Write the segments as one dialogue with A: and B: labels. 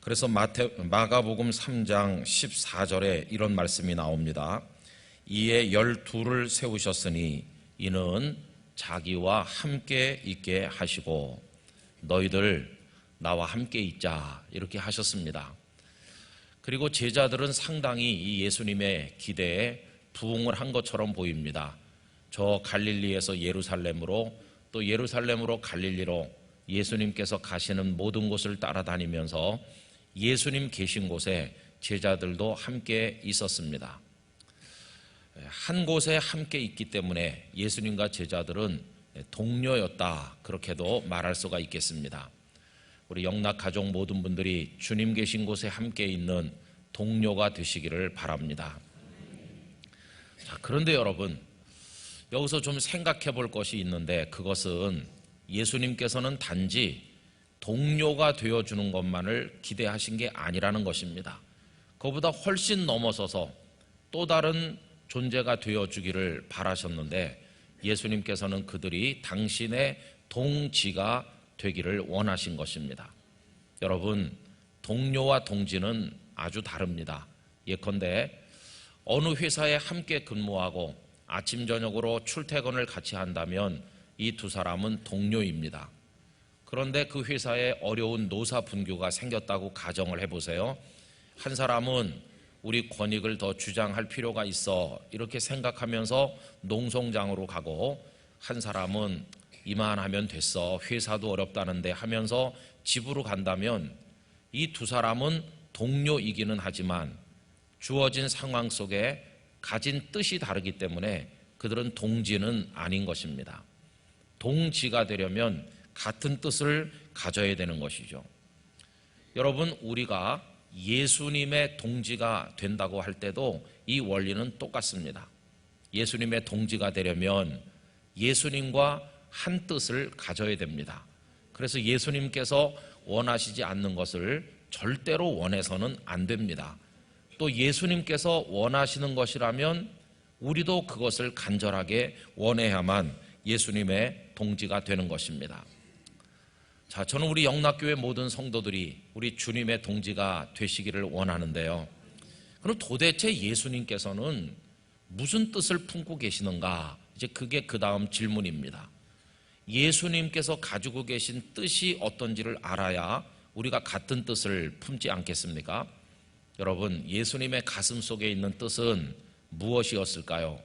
A: 그래서 마가복음 3장 14절에 이런 말씀이 나옵니다. 이에 12를 세우셨으니 이는 자기와 함께 있게 하시고 너희들 나와 함께 있자 이렇게 하셨습니다. 그리고 제자들은 상당히 이 예수님의 기대에 부응을 한 것처럼 보입니다. 저 갈릴리에서 예루살렘으로 또 예루살렘으로 갈릴리로 예수님께서 가시는 모든 곳을 따라다니면서 예수님 계신 곳에 제자들도 함께 있었습니다. 한 곳에 함께 있기 때문에 예수님과 제자들은 동료였다 그렇게도 말할 수가 있겠습니다. 우리 영락 가족 모든 분들이 주님 계신 곳에 함께 있는 동료가 되시기를 바랍니다. 자, 그런데 여러분 여기서 좀 생각해 볼 것이 있는데 그것은 예수님께서는 단지 동료가 되어주는 것만을 기대하신 게 아니라는 것입니다. 그보다 훨씬 넘어서서 또 다른 존재가 되어주기를 바라셨는데 예수님께서는 그들이 당신의 동지가 되기를 원하신 것입니다. 여러분, 동료와 동지는 아주 다릅니다. 예컨대 어느 회사에 함께 근무하고 아침 저녁으로 출퇴근을 같이 한다면 이 두 사람은 동료입니다. 그런데 그 회사에 어려운 노사 분규가 생겼다고 가정을 해보세요. 한 사람은 우리 권익을 더 주장할 필요가 있어 이렇게 생각하면서 농성장으로 가고 한 사람은 이만하면 됐어 회사도 어렵다는데 하면서 집으로 간다면 이 두 사람은 동료이기는 하지만 주어진 상황 속에 가진 뜻이 다르기 때문에 그들은 동지는 아닌 것입니다. 동지가 되려면 같은 뜻을 가져야 되는 것이죠. 여러분, 우리가 예수님의 동지가 된다고 할 때도 이 원리는 똑같습니다. 예수님의 동지가 되려면 예수님과 한 뜻을 가져야 됩니다. 그래서 예수님께서 원하시지 않는 것을 절대로 원해서는 안 됩니다. 또 예수님께서 원하시는 것이라면 우리도 그것을 간절하게 원해야만 예수님의 동지가 되는 것입니다. 자, 저는 우리 영락교회 모든 성도들이 우리 주님의 동지가 되시기를 원하는데요. 그럼 도대체 예수님께서는 무슨 뜻을 품고 계시는가? 이제 그게 그 다음 질문입니다. 예수님께서 가지고 계신 뜻이 어떤지를 알아야 우리가 같은 뜻을 품지 않겠습니까? 여러분, 예수님의 가슴 속에 있는 뜻은 무엇이었을까요?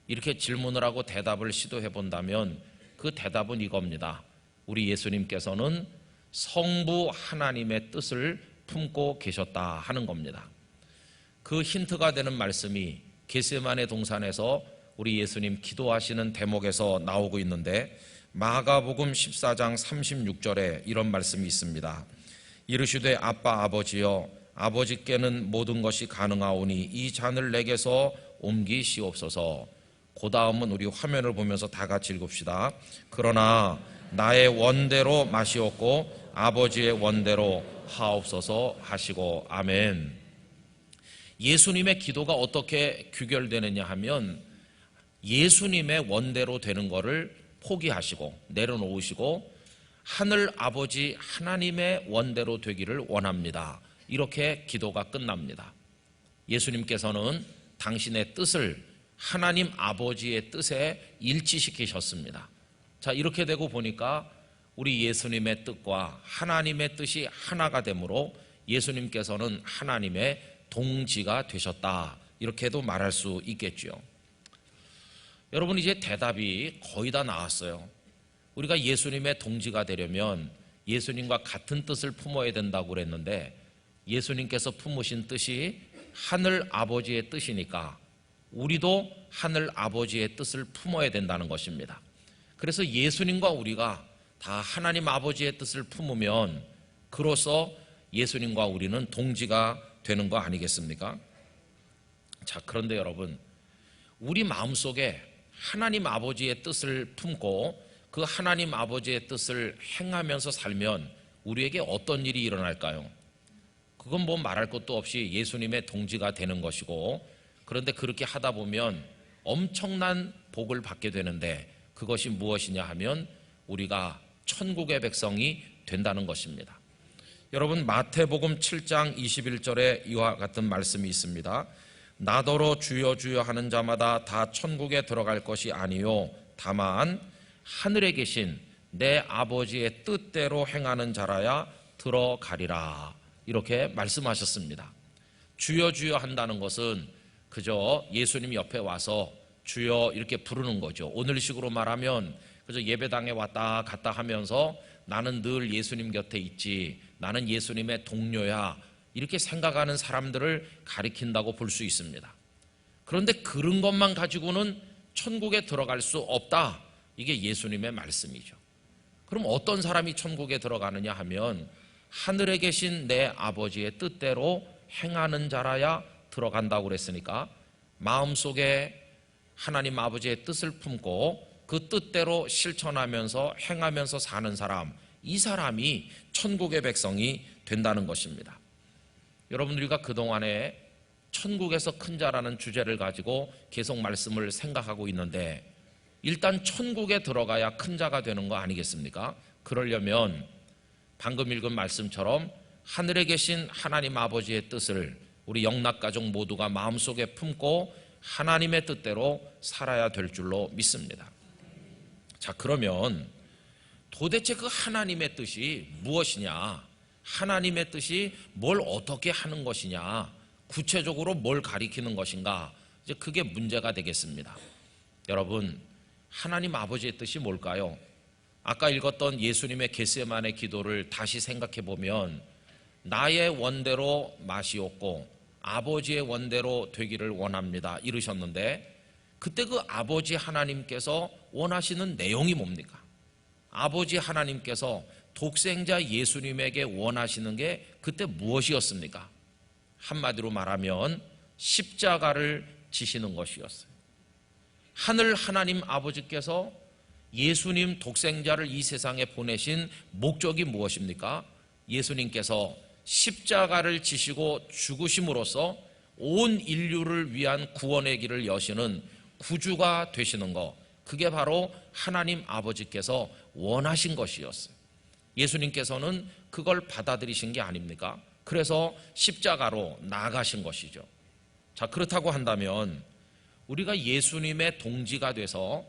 A: 이렇게 질문을 하고 대답을 시도해 본다면 그 대답은 이겁니다. 우리 예수님께서는 성부 하나님의 뜻을 품고 계셨다 하는 겁니다. 그 힌트가 되는 말씀이 겟세마네 동산에서 우리 예수님 기도하시는 대목에서 나오고 있는데 마가복음 14장 36절에 이런 말씀이 있습니다. 이르시되 아빠 아버지여 아버지께는 모든 것이 가능하오니 이 잔을 내게서 옮기시옵소서. 그 다음은 우리 화면을 보면서 다 같이 읽읍시다. 그러나 나의 원대로 마시옵고 아버지의 원대로 하옵소서 하시고. 아멘. 예수님의 기도가 어떻게 규결되느냐 하면 예수님의 원대로 되는 것을 포기하시고 내려놓으시고 하늘 아버지 하나님의 원대로 되기를 원합니다. 이렇게 기도가 끝납니다. 예수님께서는 당신의 뜻을 하나님 아버지의 뜻에 일치시키셨습니다. 자, 이렇게 되고 보니까 우리 예수님의 뜻과 하나님의 뜻이 하나가 되므로 예수님께서는 하나님의 동지가 되셨다. 이렇게도 말할 수 있겠죠. 여러분, 이제 대답이 거의 다 나왔어요. 우리가 예수님의 동지가 되려면 예수님과 같은 뜻을 품어야 된다고 그랬는데 예수님께서 품으신 뜻이 하늘 아버지의 뜻이니까 우리도 하늘 아버지의 뜻을 품어야 된다는 것입니다. 그래서 예수님과 우리가 다 하나님 아버지의 뜻을 품으면 그로써 예수님과 우리는 동지가 되는 거 아니겠습니까? 자, 그런데 여러분, 우리 마음속에 하나님 아버지의 뜻을 품고 그 하나님 아버지의 뜻을 행하면서 살면 우리에게 어떤 일이 일어날까요? 그건 뭐 말할 것도 없이 예수님의 동지가 되는 것이고, 그런데 그렇게 하다 보면 엄청난 복을 받게 되는데 그것이 무엇이냐 하면 우리가 천국의 백성이 된다는 것입니다. 여러분, 마태복음 7장 21절에 이와 같은 말씀이 있습니다. 나더러 주여 주여 하는 자마다 다 천국에 들어갈 것이 아니요 다만 하늘에 계신 내 아버지의 뜻대로 행하는 자라야 들어가리라. 이렇게 말씀하셨습니다. 주여 주여 한다는 것은 그저 예수님 옆에 와서 주여 이렇게 부르는 거죠. 오늘식으로 말하면 그저 예배당에 왔다 갔다 하면서 나는 늘 예수님 곁에 있지, 나는 예수님의 동료야, 이렇게 생각하는 사람들을 가리킨다고 볼 수 있습니다. 그런데 그런 것만 가지고는 천국에 들어갈 수 없다, 이게 예수님의 말씀이죠. 그럼 어떤 사람이 천국에 들어가느냐 하면 하늘에 계신 내 아버지의 뜻대로 행하는 자라야 들어간다고 그랬으니까 마음속에 하나님 아버지의 뜻을 품고 그 뜻대로 실천하면서 행하면서 사는 사람, 이 사람이 천국의 백성이 된다는 것입니다. 여러분, 우리가 그동안에 천국에서 큰 자라는 주제를 가지고 계속 말씀을 생각하고 있는데 일단 천국에 들어가야 큰 자가 되는 거 아니겠습니까? 그러려면 방금 읽은 말씀처럼 하늘에 계신 하나님 아버지의 뜻을 우리 영락가족 모두가 마음속에 품고 하나님의 뜻대로 살아야 될 줄로 믿습니다. 자, 그러면 도대체 그 하나님의 뜻이 무엇이냐? 하나님의 뜻이 뭘 어떻게 하는 것이냐? 구체적으로 뭘 가리키는 것인가? 이제 그게 문제가 되겠습니다. 여러분, 하나님 아버지의 뜻이 뭘까요? 아까 읽었던 예수님의 겟세마네 기도를 다시 생각해 보면 나의 원대로 마시옵고 아버지의 원대로 되기를 원합니다, 이르셨는데 그때 그 아버지 하나님께서 원하시는 내용이 뭡니까? 아버지 하나님께서 독생자 예수님에게 원하시는 게 그때 무엇이었습니까? 한마디로 말하면 십자가를 지시는 것이었어요. 하늘 하나님 아버지께서 예수님 독생자를 이 세상에 보내신 목적이 무엇입니까? 예수님께서 십자가를 지시고 죽으심으로써 온 인류를 위한 구원의 길을 여시는 구주가 되시는 것, 그게 바로 하나님 아버지께서 원하신 것이었어요. 예수님께서는 그걸 받아들이신 게 아닙니까? 그래서 십자가로 나아가신 것이죠. 자, 그렇다고 한다면 우리가 예수님의 동지가 돼서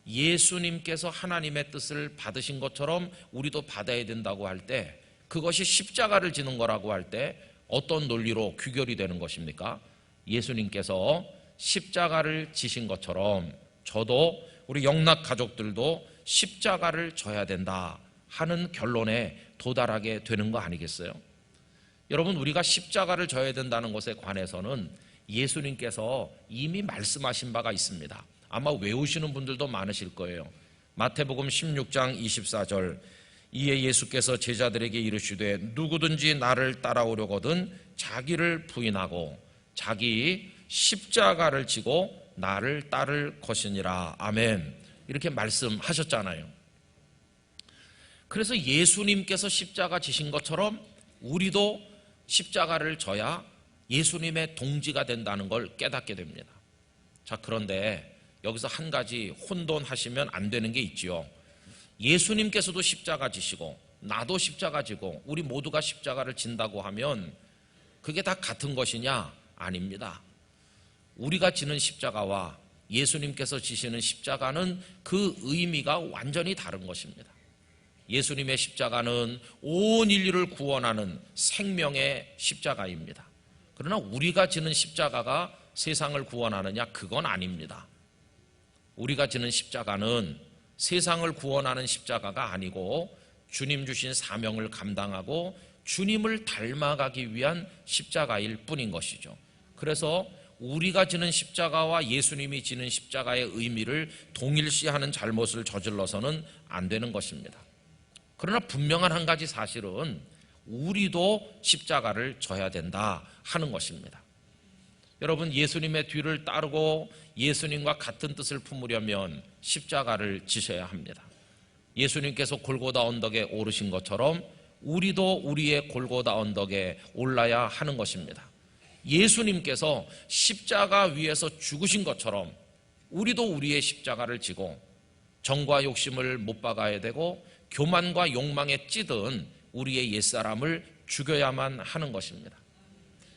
A: 예수님께서 하나님의 뜻을 받으신 것처럼 우리도 받아야 된다고 할 때, 그것이 십자가를 지는 거라고 할 때 어떤 논리로 귀결이 되는 것입니까? 예수님께서 십자가를 지신 것처럼 저도 우리 영락 가족들도 십자가를 져야 된다 하는 결론에 도달하게 되는 거 아니겠어요? 여러분, 우리가 십자가를 져야 된다는 것에 관해서는 예수님께서 이미 말씀하신 바가 있습니다. 아마 외우시는 분들도 많으실 거예요. 마태복음 16장 24절, 이에 예수께서 제자들에게 이르시되 누구든지 나를 따라오려거든 자기를 부인하고 자기 십자가를 지고 나를 따를 것이니라. 아멘. 이렇게 말씀하셨잖아요. 그래서 예수님께서 십자가 지신 것처럼 우리도 십자가를 져야 예수님의 동지가 된다는 걸 깨닫게 됩니다. 자, 그런데 여기서 한 가지 혼돈하시면 안 되는 게 있지요. 예수님께서도 십자가 지시고 나도 십자가 지고 우리 모두가 십자가를 진다고 하면 그게 다 같은 것이냐? 아닙니다. 우리가 지는 십자가와 예수님께서 지시는 십자가는 그 의미가 완전히 다른 것입니다. 예수님의 십자가는 온 인류를 구원하는 생명의 십자가입니다. 그러나 우리가 지는 십자가가 세상을 구원하느냐? 그건 아닙니다. 우리가 지는 십자가는 세상을 구원하는 십자가가 아니고 주님 주신 사명을 감당하고 주님을 닮아가기 위한 십자가일 뿐인 것이죠. 그래서 우리가 지는 십자가와 예수님이 지는 십자가의 의미를 동일시하는 잘못을 저질러서는 안 되는 것입니다. 그러나 분명한 한 가지 사실은 우리도 십자가를 져야 된다 하는 것입니다. 여러분, 예수님의 뒤를 따르고 예수님과 같은 뜻을 품으려면 십자가를 지셔야 합니다. 예수님께서 골고다 언덕에 오르신 것처럼 우리도 우리의 골고다 언덕에 올라야 하는 것입니다. 예수님께서 십자가 위에서 죽으신 것처럼 우리도 우리의 십자가를 지고 정과 욕심을 못 박아야 되고 교만과 욕망에 찌든 우리의 옛사람을 죽여야만 하는 것입니다.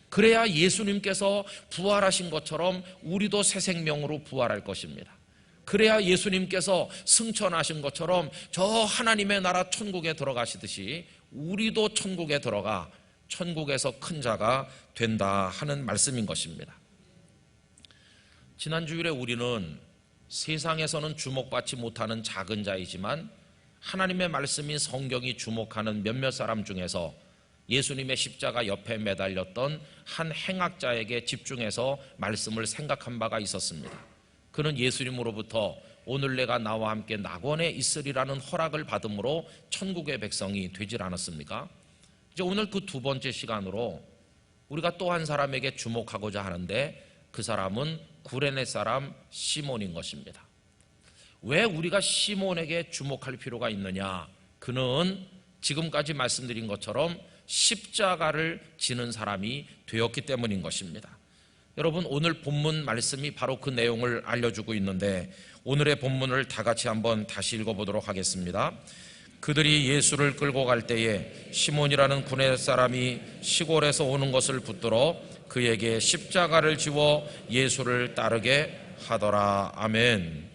A: 그래야 예수님께서 부활하신 것처럼 우리도 새 생명으로 부활할 것입니다. 그래야 예수님께서 승천하신 것처럼 저 하나님의 나라 천국에 들어가시듯이 우리도 천국에 들어가 천국에서 큰 자가 된다 하는 말씀인 것입니다. 지난 주일에 우리는 세상에서는 주목받지 못하는 작은 자이지만 하나님의 말씀인 성경이 주목하는 몇몇 사람 중에서 예수님의 십자가 옆에 매달렸던 한 행악자에게 집중해서 말씀을 생각한 바가 있었습니다. 그는 예수님으로부터 오늘 내가 나와 함께 낙원에 있으리라는 허락을 받음으로 천국의 백성이 되질 않았습니까? 이제 오늘 그 두 번째 시간으로 우리가 또 한 사람에게 주목하고자 하는데 그 사람은 구레네 사람 시몬인 것입니다. 왜 우리가 시몬에게 주목할 필요가 있느냐? 그는 지금까지 말씀드린 것처럼 십자가를 지는 사람이 되었기 때문인 것입니다. 여러분, 오늘 본문 말씀이 바로 그 내용을 알려주고 있는데 오늘의 본문을 다 같이 한번 다시 읽어보도록 하겠습니다. 그들이 예수를 끌고 갈 때에 시몬이라는 구레네 사람이 시골에서 오는 것을 붙들어 그에게 십자가를 지워 예수를 따르게 하더라. 아멘.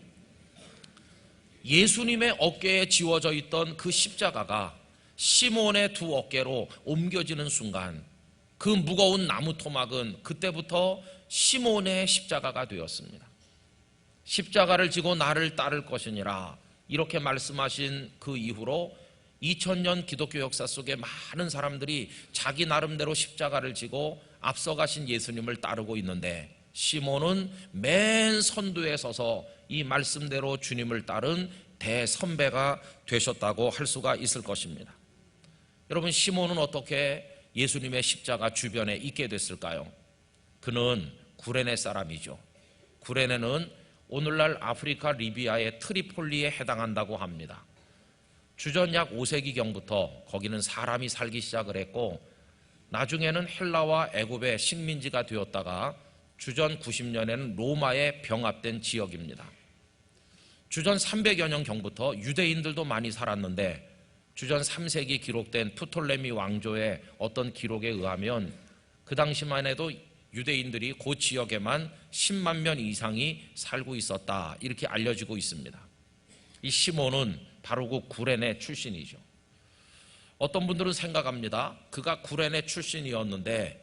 A: 예수님의 어깨에 지워져 있던 그 십자가가 시몬의 두 어깨로 옮겨지는 순간 그 무거운 나무 토막은 그때부터 시몬의 십자가가 되었습니다. 십자가를 지고 나를 따를 것이니라 이렇게 말씀하신 그 이후로 2000년 기독교 역사 속에 많은 사람들이 자기 나름대로 십자가를 지고 앞서가신 예수님을 따르고 있는데 시몬은 맨 선두에 서서 이 말씀대로 주님을 따른 대선배가 되셨다고 할 수가 있을 것입니다. 여러분, 시몬은 어떻게 예수님의 십자가 주변에 있게 됐을까요? 그는 구레네 사람이죠. 구레네는 오늘날 아프리카 리비아의 트리폴리에 해당한다고 합니다. 주전 약 5세기경부터 거기는 사람이 살기 시작을 했고 나중에는 헬라와 애굽의 식민지가 되었다가 주전 90년에는 로마에 병합된 지역입니다. 주전 300여 년경부터 유대인들도 많이 살았는데 주전 3세기 기록된 프톨레미 왕조의 어떤 기록에 의하면 그 당시만 해도 유대인들이 그 지역에만 10만 명 이상이 살고 있었다 이렇게 알려지고 있습니다. 이 시몬은 바로 그 구레네 출신이죠. 어떤 분들은 생각합니다. 그가 구레네 출신이었는데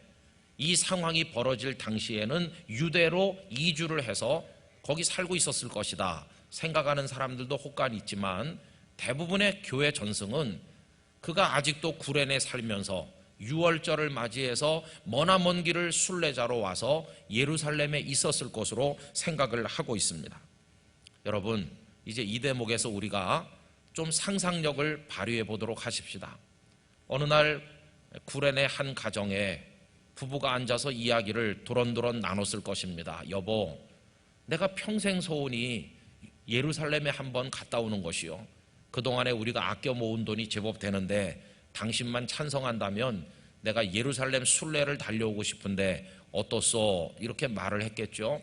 A: 이 상황이 벌어질 당시에는 유대로 이주를 해서 거기 살고 있었을 것이다 생각하는 사람들도 혹간 있지만 대부분의 교회 전승은 그가 아직도 구레네 살면서 유월절을 맞이해서 머나먼 길을 순례자로 와서 예루살렘에 있었을 것으로 생각을 하고 있습니다. 여러분, 이제 이 대목에서 우리가 좀 상상력을 발휘해 보도록 하십시다. 어느 날 구레네 한 가정에 부부가 앉아서 이야기를 도런도런 나눴을 것입니다. 여보, 내가 평생 소원이 예루살렘에 한번 갔다 오는 것이요. 그동안에 우리가 아껴 모은 돈이 제법 되는데 당신만 찬성한다면 내가 예루살렘 순례를 달려오고 싶은데 어떻소? 이렇게 말을 했겠죠.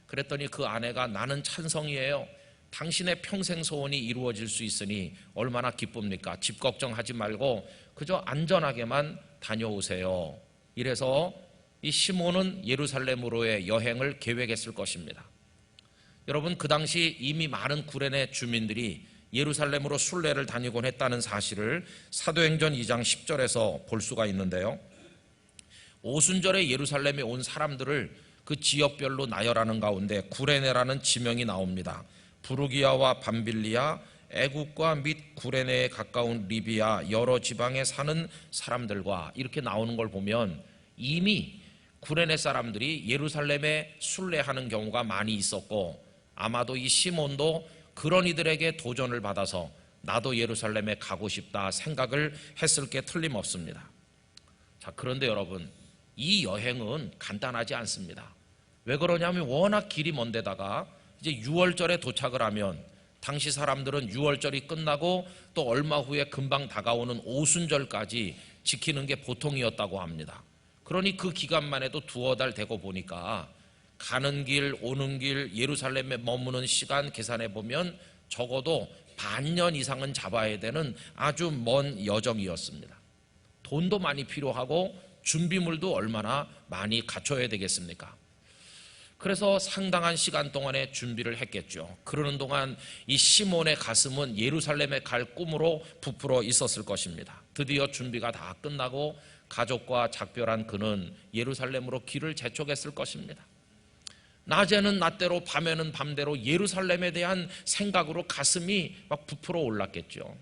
A: 그랬더니 그 아내가 나는 찬성이에요. 당신의 평생 소원이 이루어질 수 있으니 얼마나 기쁩니까? 집 걱정하지 말고 그저 안전하게만 다녀오세요. 이래서 이 시몬은 예루살렘으로의 여행을 계획했을 것입니다. 여러분, 그 당시 이미 많은 구레네 주민들이 예루살렘으로 순례를 다니곤 했다는 사실을 사도행전 2장 10절에서 볼 수가 있는데요. 오순절에 예루살렘에 온 사람들을 그 지역별로 나열하는 가운데 구레네라는 지명이 나옵니다. 부르기아와 밤빌리아, 애국과 및 구레네에 가까운 리비아 여러 지방에 사는 사람들과 이렇게 나오는 걸 보면 이미 구레네 사람들이 예루살렘에 순례하는 경우가 많이 있었고 아마도 이 시몬도 그런 이들에게 도전을 받아서 나도 예루살렘에 가고 싶다 생각을 했을 게 틀림없습니다. 자, 그런데 여러분, 이 여행은 간단하지 않습니다. 왜 그러냐면 워낙 길이 먼 데다가 이제 6월절에 도착을 하면 당시 사람들은 6월절이 끝나고 또 얼마 후에 금방 다가오는 오순절까지 지키는 게 보통이었다고 합니다. 그러니 그 기간만 해도 두어 달 되고 보니까 가는 길, 오는 길, 예루살렘에 머무는 시간 계산해 보면 적어도 반년 이상은 잡아야 되는 아주 먼 여정이었습니다. 돈도 많이 필요하고 준비물도 얼마나 많이 갖춰야 되겠습니까? 그래서 상당한 시간 동안에 준비를 했겠죠. 그러는 동안 이 시몬의 가슴은 예루살렘에 갈 꿈으로 부풀어 있었을 것입니다. 드디어 준비가 다 끝나고 가족과 작별한 그는 예루살렘으로 길을 재촉했을 것입니다. 낮에는 낮대로 밤에는 밤대로 예루살렘에 대한 생각으로 가슴이 막 부풀어 올랐겠죠.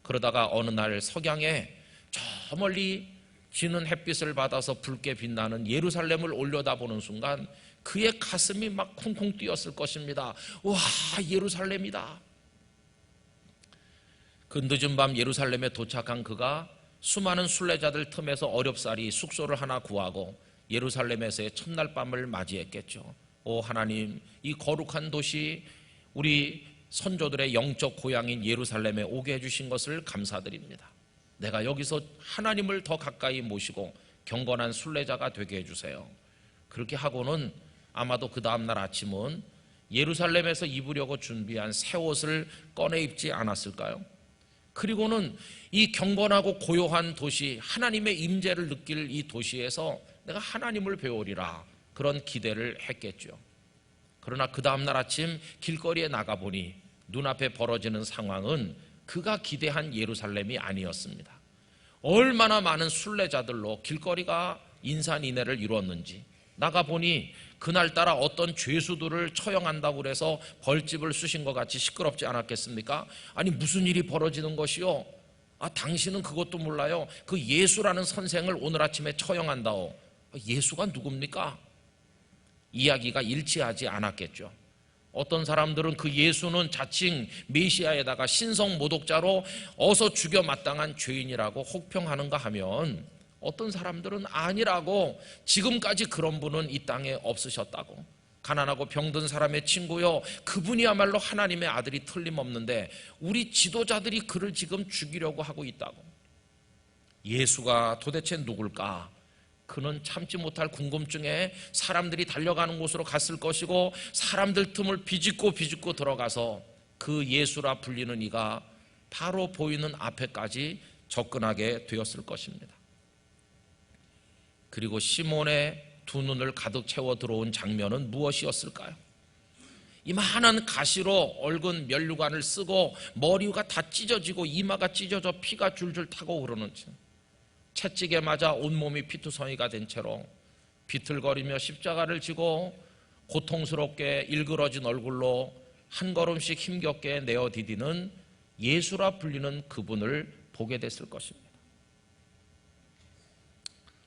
A: 그러다가 어느 날 석양에 저 멀리 지는 햇빛을 받아서 붉게 빛나는 예루살렘을 올려다보는 순간 그의 가슴이 막 쿵쿵 뛰었을 것입니다. 와, 예루살렘이다. 그 늦은 밤 예루살렘에 도착한 그가 수많은 순례자들 틈에서 어렵사리 숙소를 하나 구하고 예루살렘에서의 첫날 밤을 맞이했겠죠. 오 하나님, 이 거룩한 도시, 우리 선조들의 영적 고향인 예루살렘에 오게 해주신 것을 감사드립니다. 내가 여기서 하나님을 더 가까이 모시고 경건한 순례자가 되게 해주세요. 그렇게 하고는 아마도 그 다음날 아침은 예루살렘에서 입으려고 준비한 새 옷을 꺼내 입지 않았을까요? 그리고는 이 경건하고 고요한 도시, 하나님의 임재를 느낄 이 도시에서 내가 하나님을 배우리라, 그런 기대를 했겠죠. 그러나 그 다음날 아침 길거리에 나가보니 눈앞에 벌어지는 상황은 그가 기대한 예루살렘이 아니었습니다. 얼마나 많은 순례자들로 길거리가 인산인해를 이루었는지, 나가보니 그날따라 어떤 죄수들을 처형한다고 그래서 벌집을 쑤신 것 같이 시끄럽지 않았겠습니까? 아니 무슨 일이 벌어지는 것이요? 아, 당신은 그것도 몰라요? 그 예수라는 선생을 오늘 아침에 처형한다오. 예수가 누굽니까? 이야기가 일치하지 않았겠죠. 어떤 사람들은 그 예수는 자칭 메시아에다가 신성 모독자로 어서 죽여 마땅한 죄인이라고 혹평하는가 하면, 어떤 사람들은 아니라고, 지금까지 그런 분은 이 땅에 없으셨다고, 가난하고 병든 사람의 친구요, 그분이야말로 하나님의 아들이 틀림없는데 우리 지도자들이 그를 지금 죽이려고 하고 있다고. 예수가 도대체 누굴까? 그는 참지 못할 궁금증에 사람들이 달려가는 곳으로 갔을 것이고, 사람들 틈을 비집고 들어가서 그 예수라 불리는 이가 바로 보이는 앞에까지 접근하게 되었을 것입니다. 그리고 시몬의 두 눈을 가득 채워 들어온 장면은 무엇이었을까요? 이만한 가시로 얽은 면류관을 쓰고 머리가 다 찢어지고 이마가 찢어져 피가 줄줄 타고 흐르는 채찍에 맞아 온몸이 피투성이가 된 채로 비틀거리며 십자가를 지고 고통스럽게 일그러진 얼굴로 한 걸음씩 힘겹게 내어 디디는 예수라 불리는 그분을 보게 됐을 것입니다.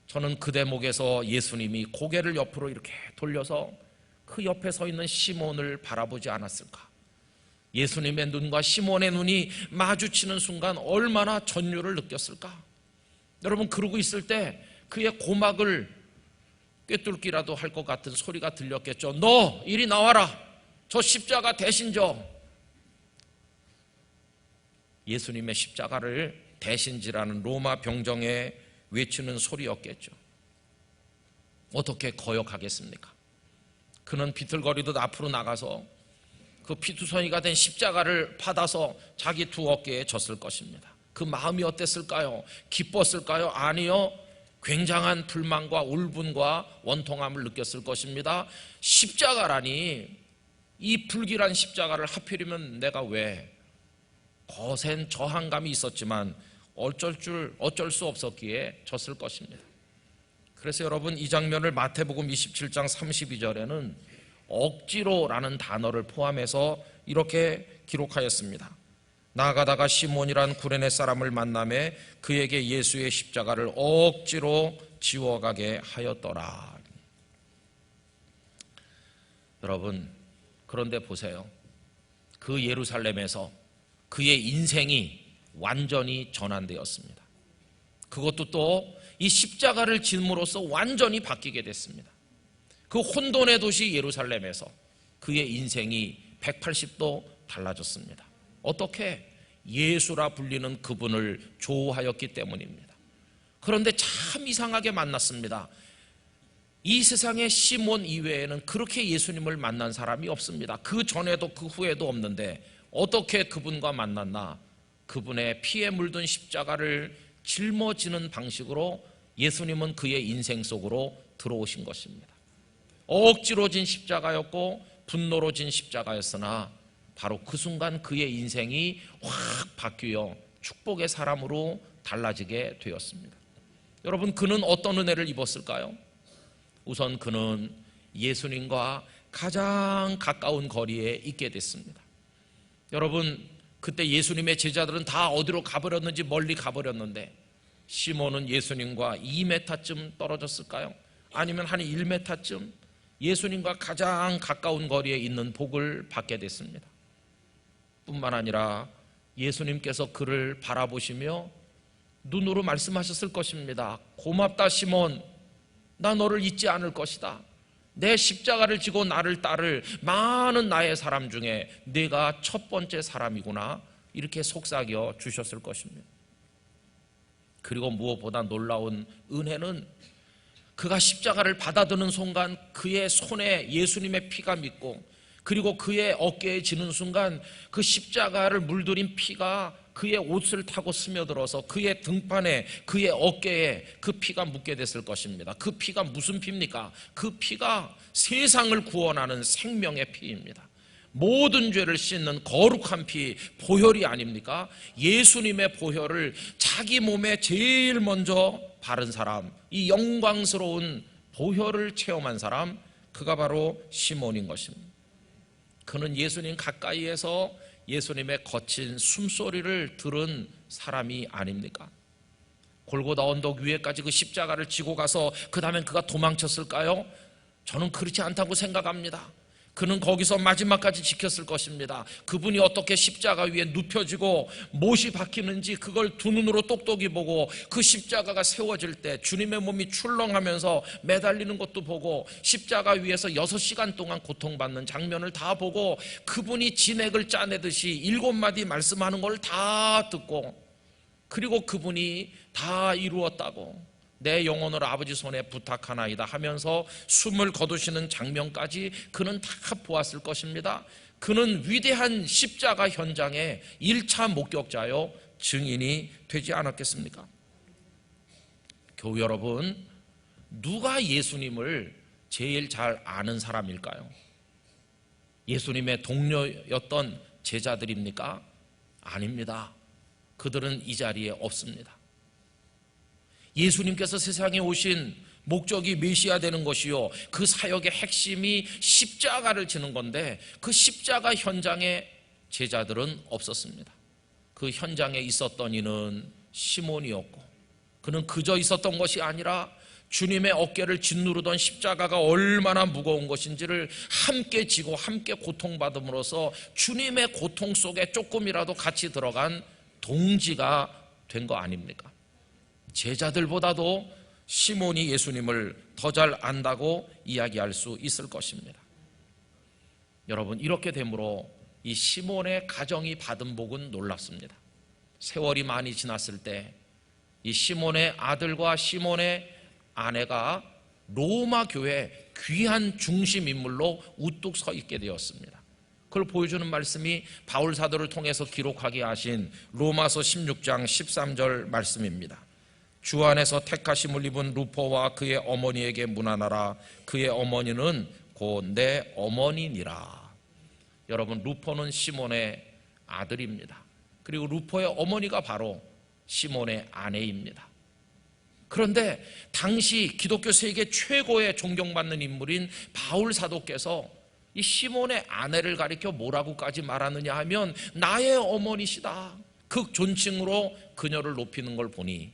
A: 저는 그 대목에서 예수님이 고개를 옆으로 이렇게 돌려서 그 옆에 서 있는 시몬을 바라보지 않았을까? 예수님의 눈과 시몬의 눈이 마주치는 순간 얼마나 전율을 느꼈을까? 여러분, 그러고 있을 때 그의 고막을 꿰뚫기라도 할 것 같은 소리가 들렸겠죠. 너 이리 나와라. 저 십자가 대신 져. 예수님의 십자가를 대신지라는 로마 병정에 외치는 소리였겠죠. 어떻게 거역하겠습니까? 그는 비틀거리듯 앞으로 나가서 그 피투성이가 된 십자가를 받아서 자기 두 어깨에 졌을 것입니다. 그 마음이 어땠을까요? 기뻤을까요? 아니요. 굉장한 불만과 울분과 원통함을 느꼈을 것입니다. 십자가라니, 이 불길한 십자가를 하필이면 내가 왜? 거센 저항감이 있었지만 어쩔 수 없었기에 졌을 것입니다. 그래서 여러분, 이 장면을 마태복음 27장 32절에는 억지로라는 단어를 포함해서 이렇게 기록하였습니다. 나아가다가 시몬이란 구레네 사람을 만나매 그에게 예수의 십자가를 억지로 지워가게 하였더라. 여러분, 그런데 보세요. 그 예루살렘에서 그의 인생이 완전히 전환되었습니다. 그것도 또 이 십자가를 짐으로써 완전히 바뀌게 됐습니다. 그 혼돈의 도시 예루살렘에서 그의 인생이 180도 달라졌습니다. 어떻게? 예수라 불리는 그분을 좋아하였기 때문입니다. 그런데 참 이상하게 만났습니다. 이 세상에 시몬 이외에는 그렇게 예수님을 만난 사람이 없습니다. 그 전에도 그 후에도 없는데 어떻게 그분과 만났나? 그분의 피에 물든 십자가를 짊어지는 방식으로 예수님은 그의 인생 속으로 들어오신 것입니다. 억지로 진 십자가였고 분노로 진 십자가였으나 바로 그 순간 그의 인생이 확 바뀌어 축복의 사람으로 달라지게 되었습니다. 여러분, 그는 어떤 은혜를 입었을까요? 우선 그는 예수님과 가장 가까운 거리에 있게 됐습니다. 여러분, 그때 예수님의 제자들은 다 어디로 가버렸는지 멀리 가버렸는데 시몬은 예수님과 2m쯤 떨어졌을까요? 아니면 한 1m쯤 예수님과 가장 가까운 거리에 있는 복을 받게 됐습니다. 뿐만 아니라 예수님께서 그를 바라보시며 눈으로 말씀하셨을 것입니다. 고맙다 시몬, 나 너를 잊지 않을 것이다. 내 십자가를 지고 나를 따를 많은 나의 사람 중에 네가 첫 번째 사람이구나, 이렇게 속삭여 주셨을 것입니다. 그리고 무엇보다 놀라운 은혜는 그가 십자가를 받아드는 순간 그의 손에 예수님의 피가 맺고, 그리고 그의 어깨에 지는 순간 그 십자가를 물들인 피가 그의 옷을 타고 스며들어서 그의 등판에, 그의 어깨에 그 피가 묻게 됐을 것입니다. 그 피가 무슨 피입니까? 그 피가 세상을 구원하는 생명의 피입니다. 모든 죄를 씻는 거룩한 피, 보혈이 아닙니까? 예수님의 보혈을 자기 몸에 제일 먼저 바른 사람, 이 영광스러운 보혈을 체험한 사람, 그가 바로 시몬인 것입니다. 그는 예수님 가까이에서 예수님의 거친 숨소리를 들은 사람이 아닙니까? 골고다 언덕 위에까지 그 십자가를 지고 가서 그 다음엔 그가 도망쳤을까요? 저는 그렇지 않다고 생각합니다. 그는 거기서 마지막까지 지켰을 것입니다. 그분이 어떻게 십자가 위에 눕혀지고 못이 박히는지 그걸 두 눈으로 똑똑히 보고, 그 십자가가 세워질 때 주님의 몸이 출렁하면서 매달리는 것도 보고, 십자가 위에서 6시간 동안 고통받는 장면을 다 보고, 그분이 진액을 짜내듯이 7마디 말씀하는 걸 다 듣고, 그리고 그분이 다 이루었다고, 내 영혼을 아버지 손에 부탁하나이다 하면서 숨을 거두시는 장면까지 그는 다 보았을 것입니다. 그는 위대한 십자가 현장의 1차 목격자요, 증인이 되지 않았겠습니까? 교우 여러분, 누가 예수님을 제일 잘 아는 사람일까요? 예수님의 동료였던 제자들입니까? 아닙니다. 그들은 이 자리에 없습니다. 예수님께서 세상에 오신 목적이 메시아 되는 것이요, 그 사역의 핵심이 십자가를 지는 건데, 그 십자가 현장에 제자들은 없었습니다. 그 현장에 있었던 이는 시몬이었고, 그는 그저 있었던 것이 아니라 주님의 어깨를 짓누르던 십자가가 얼마나 무거운 것인지를 함께 지고 함께 고통받음으로써 주님의 고통 속에 조금이라도 같이 들어간 동지가 된 거 아닙니까? 제자들보다도 시몬이 예수님을 더 잘 안다고 이야기할 수 있을 것입니다. 여러분, 이렇게 되므로 이 시몬의 가정이 받은 복은 놀랍습니다. 세월이 많이 지났을 때 이 시몬의 아들과 시몬의 아내가 로마 교회 귀한 중심 인물로 우뚝 서 있게 되었습니다. 그걸 보여주는 말씀이 바울 사도를 통해서 기록하게 하신 로마서 16장 13절 말씀입니다. 주 안에서 택하심을 입은 루포와 그의 어머니에게 문안하라. 그의 어머니는 곧 내 어머니니라. 여러분, 루포는 시몬의 아들입니다. 그리고 루포의 어머니가 바로 시몬의 아내입니다. 그런데 당시 기독교 세계 최고의 존경받는 인물인 바울 사도께서 이 시몬의 아내를 가리켜 뭐라고까지 말하느냐 하면 나의 어머니시다, 극 존칭으로 그녀를 높이는 걸 보니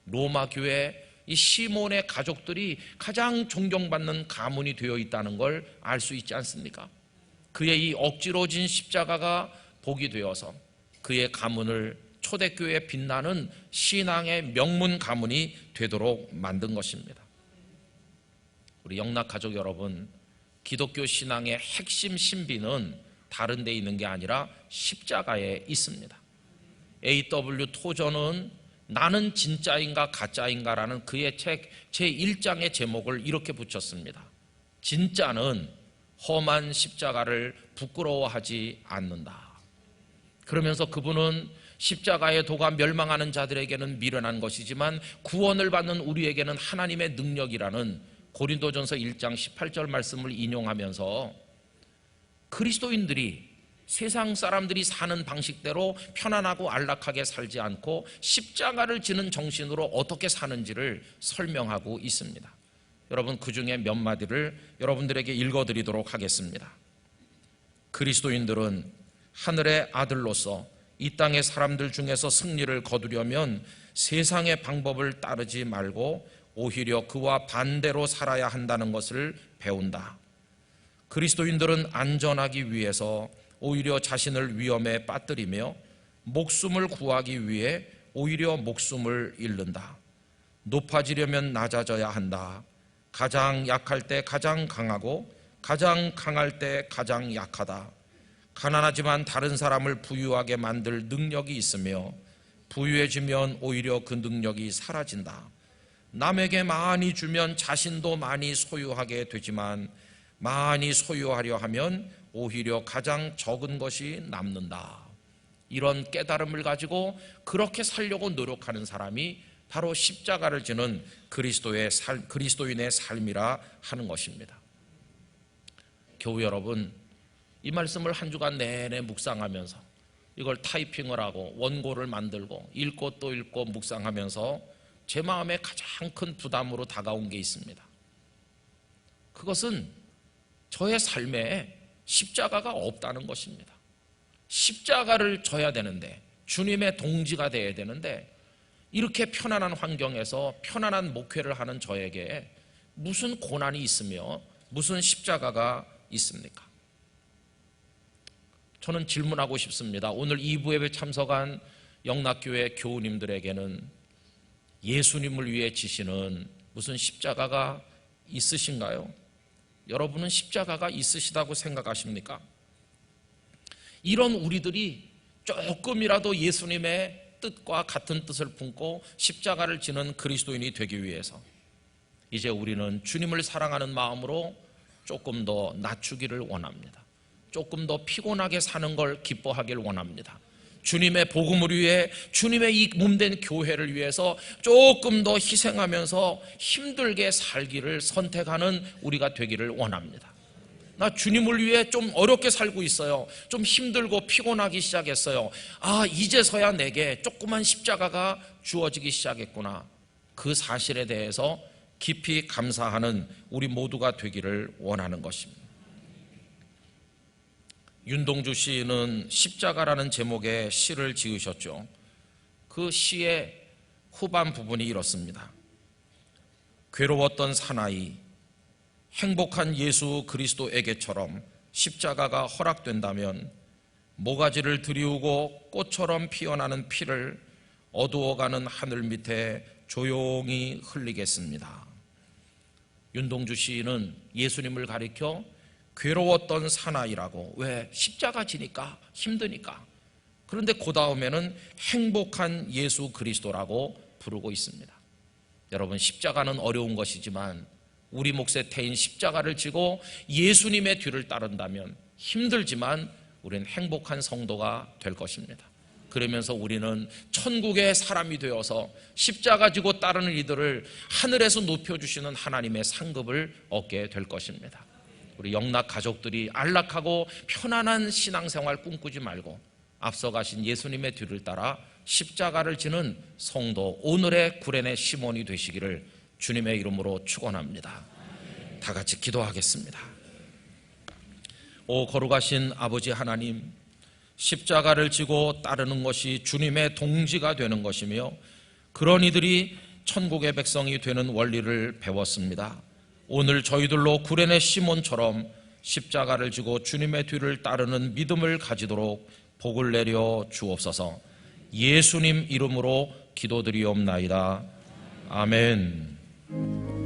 A: 로마 교회 이 시몬의 가족들이 가장 존경받는 가문이 되어 있다는 걸 알 수 있지 않습니까? 그의 이 억지로 진 십자가가 복이 되어서 그의 가문을 초대교회에 빛나는 신앙의 명문 가문이 되도록 만든 것입니다. 우리 영락 가족 여러분, 기독교 신앙의 핵심 신비는 다른 데 있는 게 아니라 십자가에 있습니다. A.W. 토저는 나는 진짜인가 가짜인가라는 그의 책 제1장의 제목을 이렇게 붙였습니다. 진짜는 험한 십자가를 부끄러워하지 않는다. 그러면서 그분은 십자가의 도가 멸망하는 자들에게는 미련한 것이지만 구원을 받는 우리에게는 하나님의 능력이라는 고린도전서 1장 18절 말씀을 인용하면서 그리스도인들이 세상 사람들이 사는 방식대로 편안하고 안락하게 살지 않고 십자가를 지는 정신으로 어떻게 사는지를 설명하고 있습니다. 여러분, 그 중에 몇 마디를 여러분들에게 읽어드리도록 하겠습니다. 그리스도인들은 하늘의 아들로서 이 땅의 사람들 중에서 승리를 거두려면 세상의 방법을 따르지 말고 오히려 그와 반대로 살아야 한다는 것을 배운다. 그리스도인들은 안전하기 위해서 오히려 자신을 위험에 빠뜨리며 목숨을 구하기 위해 오히려 목숨을 잃는다. 높아지려면 낮아져야 한다. 가장 약할 때 가장 강하고 가장 강할 때 가장 약하다. 가난하지만 다른 사람을 부유하게 만들 능력이 있으며 부유해지면 오히려 그 능력이 사라진다. 남에게 많이 주면 자신도 많이 소유하게 되지만 많이 소유하려 하면 오히려 가장 적은 것이 남는다. 이런 깨달음을 가지고 그렇게 살려고 노력하는 사람이 바로 십자가를 지는 그리스도인의 삶이라 하는 것입니다. 교우 여러분, 이 말씀을 한 주간 내내 묵상하면서 이걸 타이핑을 하고 원고를 만들고 읽고 또 읽고 묵상하면서 제 마음에 가장 큰 부담으로 다가온 게 있습니다. 그것은 저의 삶에 십자가가 없다는 것입니다. 십자가를 져야 되는데, 주님의 동지가 되어야 되는데, 이렇게 편안한 환경에서 편안한 목회를 하는 저에게 무슨 고난이 있으며 무슨 십자가가 있습니까? 저는 질문하고 싶습니다. 오늘 2부 예배 참석한 영락교회 교우님들에게는 예수님을 위해 지시는 무슨 십자가가 있으신가요? 여러분은 십자가가 있으시다고 생각하십니까? 이런 우리들이 조금이라도 예수님의 뜻과 같은 뜻을 품고 십자가를 지는 그리스도인이 되기 위해서 이제 우리는 주님을 사랑하는 마음으로 조금 더 낮추기를 원합니다. 조금 더 피곤하게 사는 걸 기뻐하길 원합니다. 주님의 복음을 위해, 주님의 이 몸된 교회를 위해서 조금 더 희생하면서 힘들게 살기를 선택하는 우리가 되기를 원합니다. 나 주님을 위해 좀 어렵게 살고 있어요. 좀 힘들고 피곤하기 시작했어요. 아, 이제서야 내게 조그만 십자가가 주어지기 시작했구나. 그 사실에 대해서 깊이 감사하는 우리 모두가 되기를 원하는 것입니다. 윤동주 시인은 십자가라는 제목의 시를 지으셨죠. 그 시의 후반 부분이 이렇습니다. 괴로웠던 사나이, 행복한 예수 그리스도에게처럼 십자가가 허락된다면 모가지를 들이우고 꽃처럼 피어나는 피를 어두워가는 하늘 밑에 조용히 흘리겠습니다. 윤동주 시인은 예수님을 가리켜 괴로웠던 사나이라고, 왜? 십자가 지니까, 힘드니까. 그런데 그 다음에는 행복한 예수 그리스도라고 부르고 있습니다. 여러분, 십자가는 어려운 것이지만 우리 몫에 태인 십자가를 지고 예수님의 뒤를 따른다면 힘들지만 우리는 행복한 성도가 될 것입니다. 그러면서 우리는 천국의 사람이 되어서 십자가 지고 따르는 이들을 하늘에서 높여주시는 하나님의 상급을 얻게 될 것입니다. 우리 영락 가족들이 안락하고 편안한 신앙생활 꿈꾸지 말고 앞서가신 예수님의 뒤를 따라 십자가를 지는 성도, 오늘의 구레네 시몬이 되시기를 주님의 이름으로 축원합니다. 다 같이 기도하겠습니다. 오 거룩하신 아버지 하나님, 십자가를 지고 따르는 것이 주님의 동지가 되는 것이며 그런 이들이 천국의 백성이 되는 원리를 배웠습니다. 오늘 저희들로 구레네 시몬처럼 십자가를 지고 주님의 뒤를 따르는 믿음을 가지도록 복을 내려 주옵소서. 예수님 이름으로 기도드리옵나이다. 아멘.